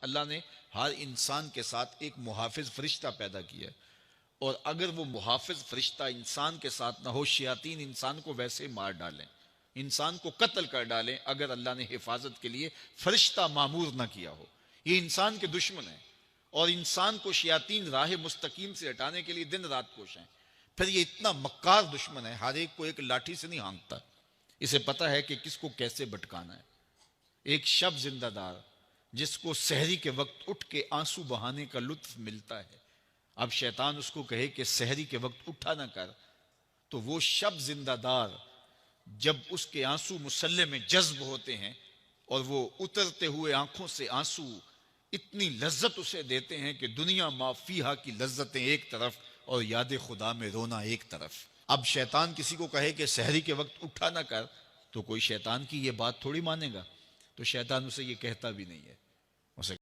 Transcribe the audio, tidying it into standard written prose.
اللہ نے ہر انسان کے ساتھ ایک محافظ فرشتہ پیدا کیا ہے، اور اگر وہ محافظ فرشتہ انسان کے ساتھ نہ ہو، شیاطین انسان کو ویسے مار ڈالیں، انسان کو قتل کر ڈالیں، اگر اللہ نے حفاظت کے لیے فرشتہ معمور نہ کیا ہو۔ یہ انسان کے دشمن ہیں، اور انسان کو شیاطین راہ مستقیم سے ہٹانے کے لیے دن رات کوش ہیں۔ پھر یہ اتنا مکار دشمن ہے، ہر ایک کو ایک لاٹھی سے نہیں ہانکتا، اسے پتہ ہے کہ کس کو کیسے بھٹکانا ہے۔ ایک شب زندہ دار جس کو سحری کے وقت اٹھ کے آنسو بہانے کا لطف ملتا ہے، اب شیطان اس کو کہے کہ سحری کے وقت اٹھا نہ کر، تو وہ شب زندہ دار جب اس کے آنسو مسلح میں جذب ہوتے ہیں اور وہ اترتے ہوئے آنکھوں سے آنسو اتنی لذت اسے دیتے ہیں کہ دنیا ما فیہا کی لذتیں ایک طرف اور یاد خدا میں رونا ایک طرف۔ اب شیطان کسی کو کہے کہ سحری کے وقت اٹھا نہ کر، تو کوئی شیطان کی یہ بات تھوڑی مانے گا، تو شیطان اسے یہ کہتا بھی نہیں ہے۔